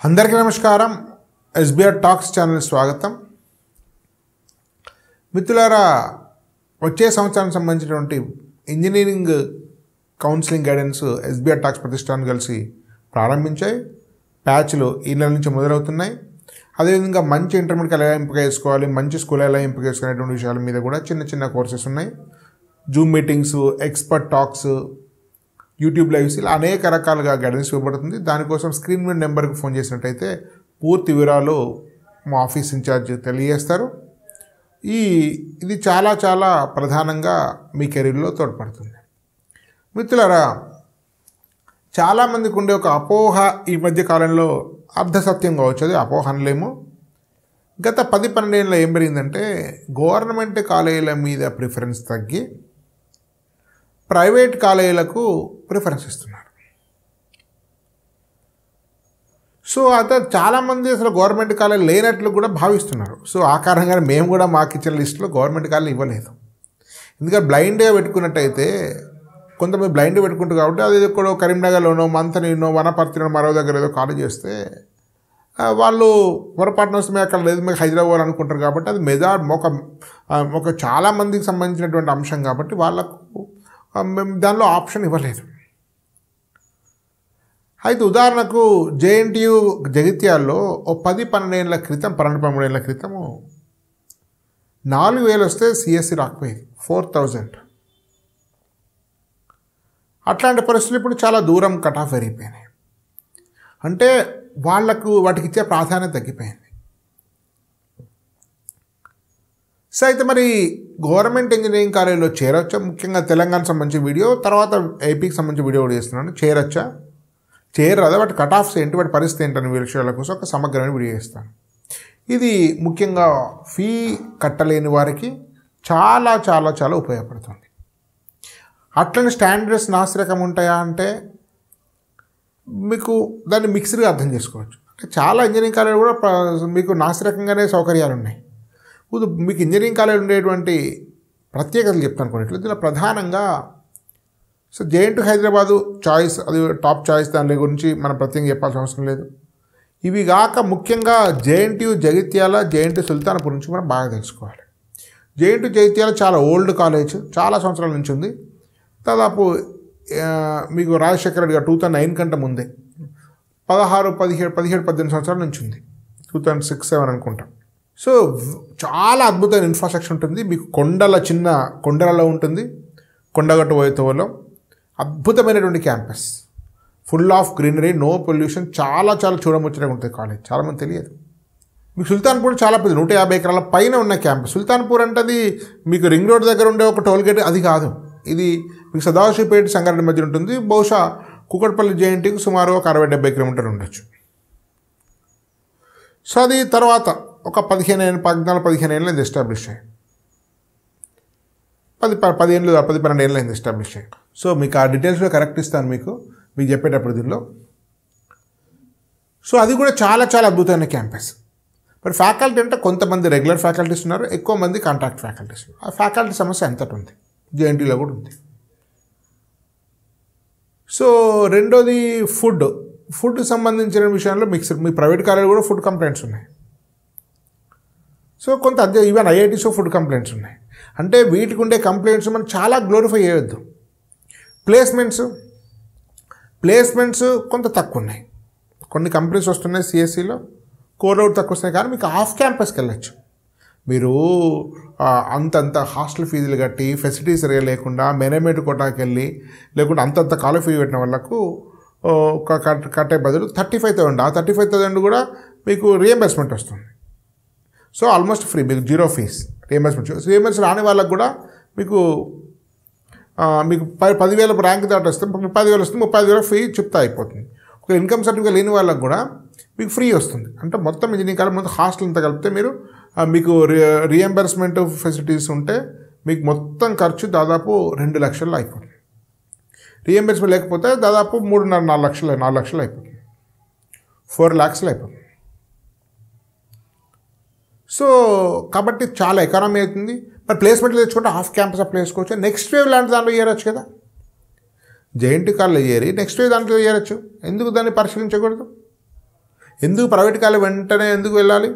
అందరికీ నమస్కారం. SBR talks channel స్వాగతం. మిత్రులారా, వచ్చే సంవత్సరానికి సంబంధించినటువంటి engineering counselling guidance SBR talks ప్రతిష్టానం కలిసి ప్రారంభించాయి. బ్యాచ్లు ఈ నెల నుంచి మొదలవుతున్నాయి. అదేవిధంగా మంచి ఇంటర్మీడియట్ ఎలా ఎంపిక చేసుకోవాలి, మంచి స్కూల్ ఎలా ఎంపిక చేసుకునేటువంటి విషయాల మీద కూడా చిన్న చిన్న కోర్సెస్ ఉన్నాయి. Zoom meetings, expert talks, YouTube lives, ఇలా అనేక రకాలుగా గైడెన్స్ ఇవ్వబడుతుంది. దానికోసం స్క్రీన్ మీద నెంబర్కి ఫోన్ చేసినట్టయితే పూర్తి వివరాలు మా ఆఫీస్ ఇన్ఛార్జ్ తెలియజేస్తారు. ఇది చాలా చాలా ప్రధానంగా మీ కెరీర్లో తోడ్పడుతుంది. మిత్రులారా, చాలామందికి ఉండే ఒక అపోహ ఈ మధ్య కాలంలో అర్ధసత్యం కావచ్చు, అది అపోహ అనలేము. గత 10-12 ఏళ్ళలో ఏం పెరిగిందంటే గవర్నమెంట్ కాలేజీల మీద ప్రిఫరెన్స్ తగ్గి ప్రైవేట్ కాలేజీలకు ప్రిఫరెన్స్ ఇస్తున్నారు. సో చాలామంది అసలు గవర్నమెంట్ కాలేజీ లేనట్లు కూడా భావిస్తున్నారు. సో ఆ కారణంగానే మేము కూడా మాకు ఇచ్చిన లిస్టులో గవర్నమెంట్ కాలేజీ ఇవ్వలేదు. ఎందుకంటే బ్లైండ్గా పెట్టుకున్నట్టయితే కొంతమంది బ్లైండ్గా పెట్టుకుంటారు కాబట్టి అది ఎక్కడో కరీంనగర్లోనో, మంతనీనో, వనపర్తిలో మరో దగ్గర ఏదో కాలేజ్ చేస్తే వాళ్ళు పొరపాటున వస్తే మేము అక్కడ లేదు, మీకు హైదరాబాద్ అనుకుంటారు. కాబట్టి అది ఒక చాలామందికి సంబంధించినటువంటి అంశం కాబట్టి వాళ్ళకు మేము దానిలో ఆప్షన్ ఇవ్వలేదు. అయితే ఉదాహరణకు జేఎన్టీయూ జగిత్యాల్లో ఓ 10-12 ఏళ్ళ క్రితం 12-13 ఏళ్ళ క్రితము 4,000 వస్తే సిఎస్సి రాకపోయేది, 4,000. అట్లాంటి పరిస్థితులు ఇప్పుడు చాలా దూరం కట్ ఆఫ్ పెరిగిపోయినాయి. అంటే వాటికి ఇచ్చే ప్రాధాన్యత తగ్గిపోయింది. సో అయితే మరి గవర్నమెంట్ ఇంజనీరింగ్ కాలేజీలో చేరొచ్చా? ముఖ్యంగా తెలంగాణకు సంబంధించిన వీడియో, తర్వాత ఏపీకి సంబంధించిన వీడియో కూడా చేస్తున్నాను. చేరొచ్చా, చేరదా, వాటి కట్ ఆఫ్స్ ఏంటి, వాటి పరిస్థితి ఏంటనే విషయాల కోసం ఒక సమగ్రమైన వీడియో చేస్తాను. ఇది ముఖ్యంగా ఫీ కట్టలేని వారికి చాలా చాలా చాలా ఉపయోగపడుతుంది. అట్లనే స్టాండర్డ్స్ నాసిరకం ఉంటాయా అంటే మీకు దాన్ని మిక్స్డ్గా అర్థం చేసుకోవచ్చు. చాలా ఇంజనీరింగ్ కాలేజీలు కూడా మీకు నాసిరకంగానే సౌకర్యాలు ఉన్నాయి. మీకు ఇంజనీరింగ్ కాలేజీ ఉండేటువంటి ప్రత్యేకతలు చెప్తాను కొన్ని. దీనిలో ప్రధానంగా సో జేఎన్టీయూ హైదరాబాదు చాయిస్, అది టాప్ చాయిస్, దాని గురించి మనం ప్రత్యేకంగా చెప్పాల్సిన అవసరం లేదు. ఇవి కాక ముఖ్యంగా జేఎన్టీయూ జగిత్యాల, జేఎన్టీయూ సుల్తాన్పూర్ నుంచి మనం బాగా తెలుసుకోవాలి. జేఎన్టీయూ జగిత్యాల చాలా ఓల్డ్ కాలేజ్, చాలా సంవత్సరాల నుంచి ఉంది. దాదాపు మీకు రాజశేఖర రెడ్డి గారు 2009 కంటే ముందే 17-18 సంవత్సరాల నుంచి ఉంది. 2006-7 అనుకుంటాం. సో చాలా అద్భుతమైన ఇన్ఫ్రాస్ట్రక్చర్ ఉంటుంది. మీకు చిన్న కొండలలో ఉంటుంది, కొండగట్టు వైతవలో అద్భుతమైనటువంటి campus, full of greenery, no pollution, చాలా చాలా చూడముచ్చటగా ఉంటుంది కాలేజ్. చాలామంది తెలియదు. మీకు సుల్తాన్పూర్ చాలా పెద్ద 150 ఎకరాల పైన ఉన్న క్యాంపస్. సుల్తాన్పూర్ అంటే అది మీకు రింగ్ రోడ్ దగ్గర ఉండే ఒక టోల్గేట్ అది కాదు. ఇది మీకు సదాశివపేట, సంగారెడ్డి మధ్య ఉంటుంది. బహుశా కూకట్పల్లి జేఎన్టీకి సుమారు ఒక 60-70 కిలోమీటర్లు ఉండొచ్చు. సో అది తర్వాత ఒక 14-15 ఏళ్ళు అయింది ఎస్టాబ్లిష్ అయ్యి. 10-12 ఏళ్ళు అయింది ఎస్టాబ్లిష్ అయ్యి. సో మీకు ఆ డీటెయిల్స్లో కరెక్ట్ ఇస్తాను మీకు చెప్పేటప్పుడు దీనిలో. సో అది కూడా చాలా చాలా అద్భుతమైన క్యాంపస్. మరి ఫ్యాకల్టీ అంటే కొంతమంది రెగ్యులర్ ఫ్యాకల్టీస్ ఉన్నారు, ఎక్కువ మంది కాంట్రాక్ట్ ఫ్యాకల్టీస్. ఆ ఫ్యాకల్టీ సమస్య ఎంతటి ఉంది, జేఎన్టీలో కూడా ఉంది. సో రెండోది ఫుడ్ సంబంధించిన విషయంలో మీ ప్రైవేట్ కాలేజీలో కూడా ఫుడ్ కంప్లైంట్స్ ఉన్నాయి. సో ఈవెన్ ఐఐటీస్లో ఫుడ్ కంప్లైంట్స్ ఉన్నాయి. అంటే వీటికి ఉండే కంప్లైంట్స్ మనం చాలా గ్లోరిఫై చేయవద్దు. ప్లేస్మెంట్స్ కొంత తక్కువ ఉన్నాయి. కొన్ని కంపెనీస్ వస్తున్నాయి సిఎస్సిలో, కోర్ అవుట్ తక్కువ వస్తున్నాయి. కానీ మీకు ఆఫ్ క్యాంపస్కి వెళ్ళచ్చు. మీరు అంతంత హాస్టల్ ఫీజులు కట్టి, ఫెసిలిటీస్ లేకుండా, మేనేజ్మెంట్ కోటాకి వెళ్ళి, లేకుంటే అంతంత కాలేజ్ ఫీజు పెట్టిన వాళ్ళకు కట్టే బదులు 35,000, ఆ 35,000 కూడా మీకు రియంబర్స్మెంట్ వస్తుంది. సో ఆల్మోస్ట్ ఫ్రీ, మీకు 0 ఫీజ్ రియంబర్స్ రాని వాళ్ళకు కూడా మీకు 10,000 ర్యాంక్ దాటి వస్తే 30,000 వస్తుంది, 35,000 ఫీ చెప్తా అయిపోతుంది. ఒక ఇన్కమ్ సర్టిఫికేట్ లేని వాళ్ళకు కూడా మీకు ఫ్రీ వస్తుంది. అంటే మొత్తం ఇంజనీరింగ్ కాలేజ్ మొత్తం హాస్టల్ అంతా కలిపితే మీకు రియంబర్స్మెంట్ ఫెసిలిటీస్ ఉంటే మీకు మొత్తం ఖర్చు దాదాపు 2 లక్షల్లో అయిపోతుంది. రియంబర్స్మెంట్ లేకపోతే దాదాపు 3.5-4 లక్షలు అయిపోతుంది, 4 lakhs అయిపోతుంది. సో కాబట్టి చాలా ఎకానమీ అవుతుంది. మరి ప్లేస్మెంట్లు తెచ్చుకుంటే ఆఫ్ క్యాంపస్ అప్లై చేసుకోవచ్చు. నెక్స్ట్ వేవ్ లాంటి దాంట్లో చేయవచ్చు కదా. జేఎన్టీ కాలేజ్ చేరి నెక్స్ట్ వేవ్ దాంట్లో చేయవచ్చు. ఎందుకు దాన్ని పరిశీలించకూడదు? ఎందుకు ప్రైవేట్ కాలేజ్ వెంటనే ఎందుకు వెళ్ళాలి?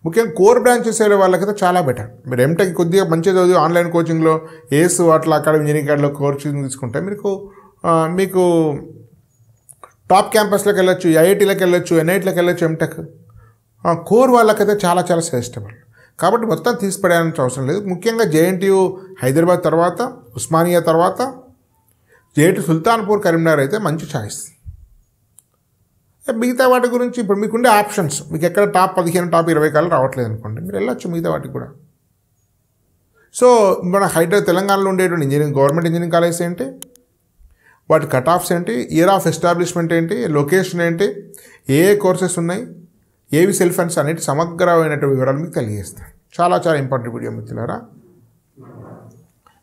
ముఖ్యంగా కోర్ బ్రాంచెస్ వెళ్ళే వాళ్ళకైతే చాలా బెటర్. మీరు ఎంటెక్ కొద్దిగా మంచిగా చదివి ఆన్లైన్ కోచింగ్లో ఏస్ అట్లా అక్కడ ఇంజనీరింగ్ కాలేజ్లో కోచింగ్ తీసుకుంటే మీకు టాప్ క్యాంపస్లోకి వెళ్ళొచ్చు, ఐఐటీలోకి వెళ్ళొచ్చు, ఎన్ఐటీలోకి వెళ్ళొచ్చు. ఎంటెక్ కోర్ వాళ్ళకైతే చాలా చాలా సజెస్టబుల్. కాబట్టి మొత్తం తీసిపడేయాల్సిన అవసరం లేదు. ముఖ్యంగా జేఎన్టీయూ హైదరాబాద్ తర్వాత, ఉస్మానియా తర్వాత జేఎన్టీ సుల్తాన్పూర్ కరీంనగర్ అయితే మంచి చాయిస్. మిగతా వాటి గురించి ఇప్పుడు మీకుండే ఆప్షన్స్, మీకు ఎక్కడ టాప్ 15 టాప్ 20 కాలు రావట్లేదు అనుకోండి, మీరు వెళ్ళొచ్చు మిగతా వాటికి కూడా. సో మన తెలంగాణలో ఉండేటువంటి గవర్నమెంట్ ఇంజనీరింగ్ కాలేజెస్ ఏంటి, వాటి కట్ ఆఫ్స్ ఏంటి, ఇయర్ ఆఫ్ ఎస్టాబ్లిష్మెంట్ ఏంటి, లొకేషన్ ఏంటి, ఏ కోర్సెస్ ఉన్నాయి, ఏవి సెల్ఫ్ ఫండ్స్ అనేటి సమగ్రమైనటువంటి వివరాలు మీకు తెలియజేస్తాను. చాలా చాలా ఇంపార్టెంట్ వీడియో మిత్రులారా.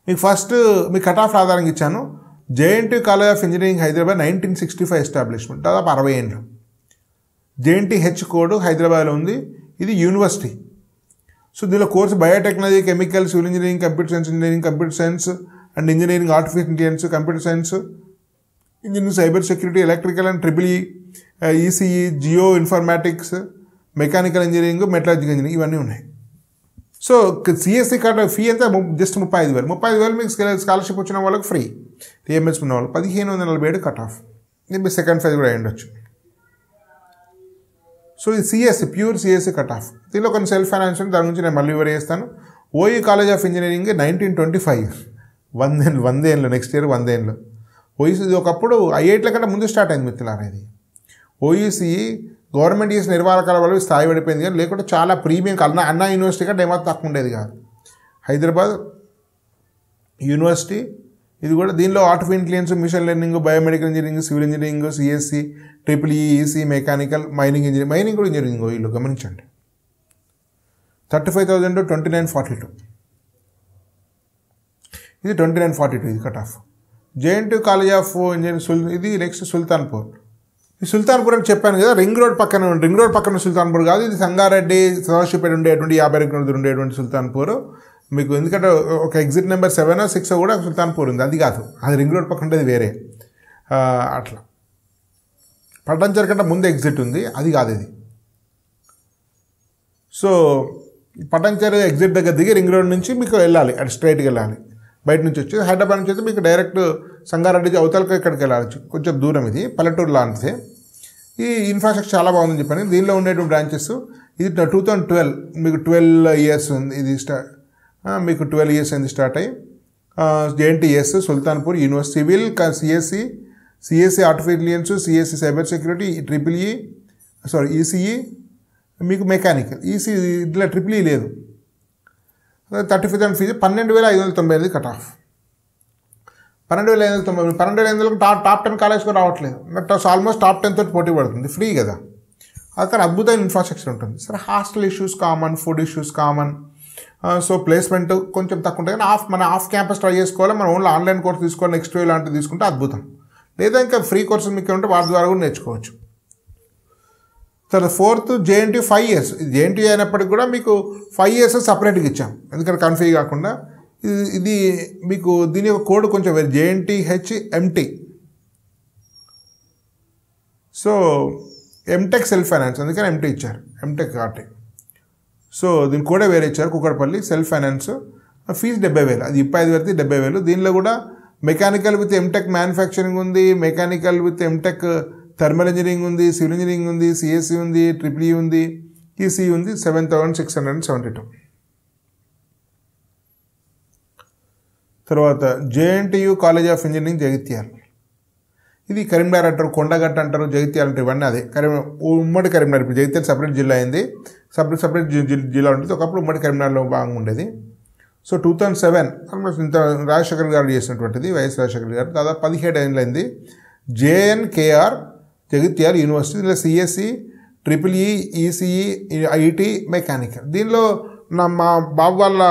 మీకు ఫస్ట్ మీ కట్ ఆఫ్ ఆధారంగా ఇచ్చాను. JNT college of engineering Hyderabad 1965 establishment, దాదాపు 60 ఏళ్ళు. జేఎన్టీహెచ్ కోడ్ హైదరాబాద్లో ఉంది. ఇది యూనివర్సిటీ. సో దీనిలో course biotechnology, chemical, civil engineering, computer science engineering, computer science and engineering, artificial intelligence, computer science, engineering, cyber security, electrical and EEE, ECE, Jio informatics, mechanical engineering, metallurgical engineering ఇవన్నీ ఉన్నాయి. So CSC card fee అంతా just 35,000 మీకు scholarship వచ్చిన వాళ్ళకి free. TMS ఉన్న వాళ్ళు 1547 cut off. ఇది second phase కూడా అయ్యుండొచ్చు. సో ఇది CSC, pure CSC cut off. దీనిలో కొన్ని సెల్ఫ్ ఫైనాన్స్ ఉంది, దాని గురించి నేను మళ్ళీ వివరం చేస్తాను. ఓయూ కాలేజ్ ఆఫ్ ఇంజనీరింగ్ 1925, 100 ఏళ్ళు, నెక్స్ట్ ఇయర్ 100 ఏళ్ళు. ఓయూసీ ఒకప్పుడు ఐఐటీల కంటే ముందు స్టార్ట్ అయింది మిత్రులారా. ఇది ఓయూసీ గవర్నమెంట్ చేసిన నిర్వాహకాల వల్ల స్థాయి పడిపోయింది, కానీ లేకుంటే చాలా ప్రీమియం అన్నా యూనివర్సిటీ కంటే ఏమాత్రం తక్కువ ఉండేది కాదు. హైదరాబాద్ యూనివర్సిటీ ఇది కూడా. దీనిలో artificial intelligence, machine learning, biomedical engineering, civil engineering, CSC, EEE, EC, mechanical, mining engineering, mining కూడా ఇంజనీరింగ్ వీళ్ళు గమనించండి. 35,000 to 2942. ఇది 2942 ఇది cut off. JNT college of engineering ఇది నెక్స్ట్ సుల్తాన్పూర్. ఈ సుల్తాన్పూర్ అని చెప్పాను కదా, రింగ్ రోడ్ పక్కన సుల్తాన్పూర్ కాదు, ఇది సంగారెడ్డి, సదాశివపేట ఉండేటువంటి 50 కిలోమీటర్లు ఉండేటువంటి సుల్తాన్పూర్. మీకు ఎందుకంటే ఒక ఎగ్జిట్ నెంబర్ 7 or 6 కూడా సుల్తాన్పూర్ ఉంది, అది కాదు, అది రింగ్ రోడ్ పక్కన ఉండేది వేరే. అట్లా పట్టంచర్ కంటే ముందు ఎగ్జిట్ ఉంది, అది కాదు ఇది. సో పట్టంచర్ ఎగ్జిట్ దగ్గర దిగి రింగ్ రోడ్ నుంచి మీకు వెళ్ళాలి, అటు స్ట్రైట్కి వెళ్ళాలి. బయట నుంచి వచ్చి హైదరాబాద్ నుంచి అయితే మీకు డైరెక్ట్ సంగారెడ్డి అవతలకి ఇక్కడికి వెళ్ళాలి, కొంచెం దూరం. ఇది పల్లెటూరు లాంటిదే. ఈ ఇన్ఫ్రాస్ట్రక్చర్ చాలా బాగుందని చెప్పాను. దీనిలో ఉండేటువంటి బ్రాంచెస్ ఇది 2012 మీకు 12 years ఉంది. ఇది మీకు 12 years అయింది స్టార్ట్ అయ్యి. JNTS, Sultanpur university, civil, CSE artificial intelligence, CSE cyber security, EEE, ECE, మీకు మెకానికల్. ఈసీ ఇట్లా EEE లేదు. 35,000 fee. 12,598 cut off. 12,590. 12,500 top 10 college కూడా రావట్లేదు. ఆల్మోస్ట్ టాప్ 10 తోటి పోటీ పడుతుంది, ఫ్రీ కదా. అక్కడ అద్భుతమైన ఇన్ఫ్రాస్ట్రక్చర్ ఉంటుంది. సరే hostel issues common, food issues common. So placement కొంచెం తక్కువ ఉంటుంది, కానీ మన ఆఫ్ క్యాంపస్ ట్రై చేసుకోవాలి. మనం ఓన్లీ ఆన్లైన్ కోర్స్ తీసుకోవాలి, నెక్స్ట్ వే లాంటివి తీసుకుంటే అద్భుతం. లేదా ఇంకా ఫ్రీ కోర్సెస్ మీకు ఉంటే వాటి ద్వారా కూడా నేర్చుకోవచ్చు. తర్వాత 4th జేఎన్టీ 5 years. ఇది జేఎన్టీ అయినప్పటికి కూడా మీకు 5 years సపరేట్గా ఇచ్చాం, ఎందుకంటే కన్ఫ్యూజ్ కాకుండా. ఇది మీకు దీని యొక్క కోడ్ కొంచెం వేరు, JNTH-MT. So MTech self finance, అందుకని ఎంటీ ఇచ్చారు, ఎంటెక్ కాబట్టి. సో దీని కూడా వేరే ఇచ్చారు, కూకట్పల్లి సెల్ఫ్ ఫైనాన్స్. ఫీజు 70,000, అది 25,000 70,000. దీనిలో కూడా మెకానికల్ విత్ ఎంటెక్ మ్యానుఫ్యాక్చరింగ్ ఉంది, mechanical with MTech thermal engineering ఉంది, సివిల్ ఇంజనీరింగ్ ఉంది, సిఎస్సి ఉంది, EEE ఉంది, ఈసీ ఉంది. 7,672. తర్వాత JNTU college of engineering Jagtial. ఇది కరీంనగర్ అంటారు, కొండగట్ట అంటారు, జగిత్యాల అంటారు, ఇవన్నీ అదే. ఉమ్మడి కరీంనగర్. ఇప్పుడు జగిత్యాల సపరేట్ జిల్లా అయింది, సపరేట్ జిల్లా ఉంటుంది. ఒకప్పుడు ఉమ్మడి కరీంనగర్లో బాగా ఉండేది. సో 2007 ఆల్మోస్ట్ ఇంత రాజశేఖర్ గారు చేసినటువంటిది, వైఎస్ రాజశేఖర్ గారు. దాదాపు 17 ఏళ్ళు అయింది. JNKR Jagtial university. దీనిలో CSE, EEE, ECE, IT, mechanical. దీనిలో మా బాబు వాళ్ళ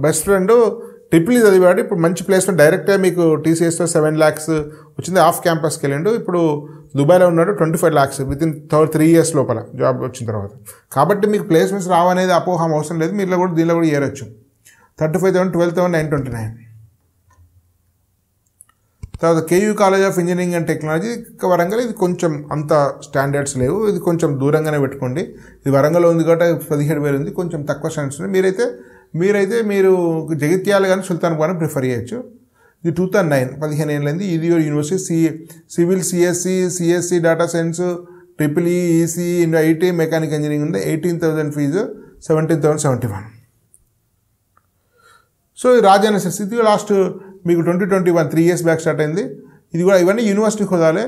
బెస్ట్ ఫ్రెండ్ EEE చదివాడు. ఇప్పుడు మంచి ప్లేస్మెంట్ డైరెక్ట్గా మీకు TCSతో 7 lakhs వచ్చింది. ఆఫ్ క్యాంపస్కి వెళ్ళిండు. ఇప్పుడు దుబాయ్లో ఉన్నాడు. 25 lakhs వితిన్ 3 years లోపల జాబ్ వచ్చిన తర్వాత. కాబట్టి మీకు ప్లేస్మెంట్స్ రావనేది అపోహం అవసరం లేదు. మీరు కూడా దీనిలో కూడా ఏరొచ్చు. 35,000, 12,929. తర్వాత KU college of engineering and technology Warangal, ఇది కొంచెం అంత స్టాండర్డ్స్ లేవు, ఇది కొంచెం దూరంగానే పెట్టుకోండి. ఇది వరంగల్లో ఉంది కాబట్టి 17,000 ఉంది, కొంచెం తక్కువ స్టాండర్డ్స్ ఉంది. మీరు జగిత్యాల కానీ సుల్తాన్ కానీ ప్రిఫర్ చేయొచ్చు. ఇది 2009 15 ఏళ్ళైంది. ఇది university civil CSC data science EEE EC IT mechanic engineering ఉంది. 18,000 ఫీజు, 17,071. సో ఈ రాజన్న ఇది లాస్ట్ మీకు 2021 3 years బ్యాక్ స్టార్ట్ అయింది. ఇది కూడా ఇవన్నీ యూనివర్సిటీ హోదాలే,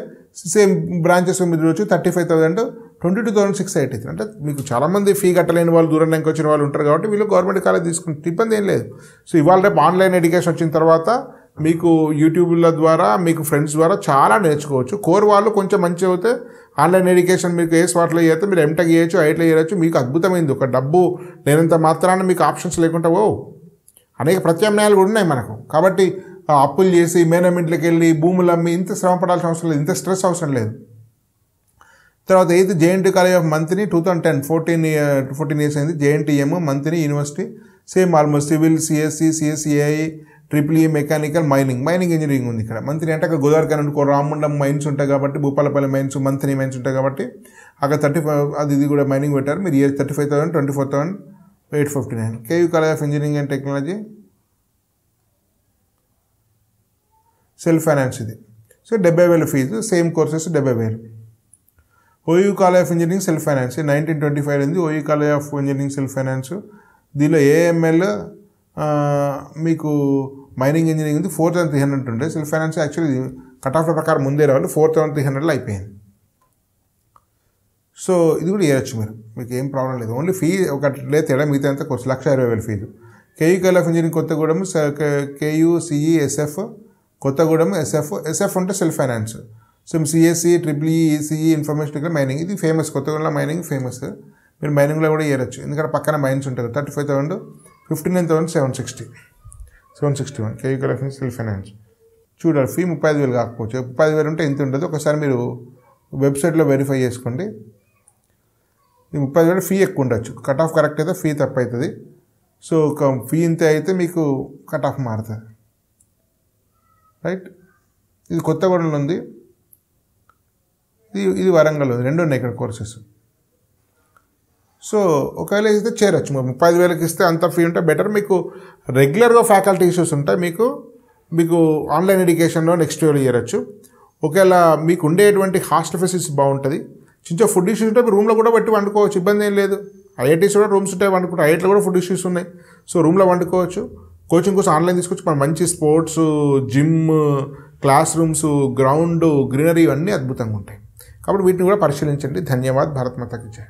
సేమ్ బ్రాంచెస్ మీరు వచ్చి 35,000 22,683. అంటే మీకు చాలామంది ఫీ కట్టలేని వాళ్ళు, దూరం నుంచి వచ్చిన వాళ్ళు ఉంటారు కాబట్టి వీళ్ళు గవర్నమెంట్ కాలేజ్ తీసుకుంటే ఇబ్బంది ఏం లేదు. సో ఇవాళ రేపు ఆన్లైన్ ఎడ్యుకేషన్ వచ్చిన తర్వాత మీకు యూట్యూబ్ల ద్వారా మీకు ఫ్రెండ్స్ ద్వారా చాలా నేర్చుకోవచ్చు. కోర్ వాళ్ళు కొంచెం మంచిగా అవుతే ఆన్లైన్ ఎడ్యుకేషన్ మీకు ఏ స్పాట్లో చేస్తే మీరు ఎంటెక్ చేయొచ్చు, ఐటీలో చేయొచ్చు. మీకు అద్భుతమైంది. ఒక డబ్బు లేనంత మాత్రాన మీకు ఆప్షన్స్ లేకుండా అనేక ప్రత్యామ్నాయాలు కూడా ఉన్నాయి మనకు. కాబట్టి అప్పులు చేసి మేనేజ్మెంట్లోకి వెళ్ళి భూములు అమ్మి ఇంత శ్రమ పడాల్సిన అవసరం లేదు, ఇంత స్ట్రెస్ అవసరం లేదు. తర్వాత 8th JNT college of Manthani 2010 14 years అయింది. JNTM Manthani university, same almost civil CSE EEE mechanical mining engineering ఉంది ఇక్కడ. మంత్రి అంటే అక్కడ గోదావరి నుండి రామగుండం మైన్స్ ఉంటాయి కాబట్టి, భూపాలపల్లి మైన్స్ మంత్రి మైన్స్ ఉంటాయి కాబట్టి అక్కడ 35 ఇది కూడా మైనింగ్ పెట్టారు. మీరు 35,000 24,859. KU college of engineering and technology self finance ఇది. So 70,000 fee, same courses 70,000. OU college of engineering self finance 1925 ఉంది. OU college of engineering self finance, దీనిలో ఏఎంఎల్ మీకు మైనింగ్ ఇంజనీరింగ్ ఉంది. 4,300 ఉండే. Self finance actually cut off ప్రకారం ముందే రావాలి, 4,300 అయిపోయింది. సో ఇది కూడా చేయొచ్చు మీకు ఏం ప్రాబ్లం లేదు. ఓన్లీ ఫీ ఒకటి తేడా, మిగతా అంతా course 1,20,000 fee. KU college of engineering Kothagudem, KUCE SF Kothagudem, SF ఉంటే self finance. So CSE EEE ECE information mining, ఇది ఫేమస్. కొత్తగూడెంలో మైనింగ్ ఫేమస్. మీరు మైనింగ్లో కూడా చేయొచ్చు, ఎందుకంటే పక్కన మైన్స్ ఉంటారు. 35,000 59,761. KU college of self finance చూడాలి. ఫీ 35,000 కాకపోవచ్చు, 35,000 ఉంటే ఎంత ఉండదు. ఒకసారి మీరు వెబ్సైట్లో వెరిఫై చేసుకోండి. ఈ 30,000 ఫీ ఎక్కువ ఉండొచ్చు, కట్ ఆఫ్ కరెక్ట్ అయితే ఫీ తప్పు అవుతుంది. సో ఫీ ఇంత అయితే మీకు కట్ ఆఫ్ మారుతుంది, రైట్. ఇది కొత్తగూడెంలో ఉంది, ఇది వరంగల్ ఉంది, 2 ఉన్నాయి ఇక్కడ కోర్సెస్. సో ఒకవేళ ఇస్తే చేరొచ్చు. 35,000 ఇస్తే అంత ఫీ ఉంటే బెటర్. మీకు రెగ్యులర్గా ఫ్యాకల్టీ ఇష్యూస్ ఉంటాయి, మీకు ఆన్లైన్ ఎడ్యుకేషన్లో నెక్స్ట్ ఇయర్ చేయొచ్చు. ఒకవేళ మీకు ఉండేటువంటి హాస్టల్ ఫెసిలిటీస్ బాగుంటుంది. చిన్న ఫుడ్ ఇష్యూస్ ఉంటే రూమ్లో కూడా పెట్టి వండుకోవచ్చు, ఇబ్బంది ఏం లేదు. ఐఐటీస్ కూడా రూమ్స్ ఉంటాయి వండుకుంటారు, ఐఐటీలో కూడా ఫుడ్ ఇష్యూస్ ఉన్నాయి. సో రూమ్లో వండుకోవచ్చు. కోచింగ్ కోసం ఆన్లైన్ తీసుకోవచ్చు. మన మంచి sports, gym, class rooms, ground, greenery ఇవన్నీ అద్భుతంగా ఉంటాయి. కాబట్టి వీటిని కూడా పరిశీలించండి. ధన్యవాద్. భారత్ మాతాకి జై.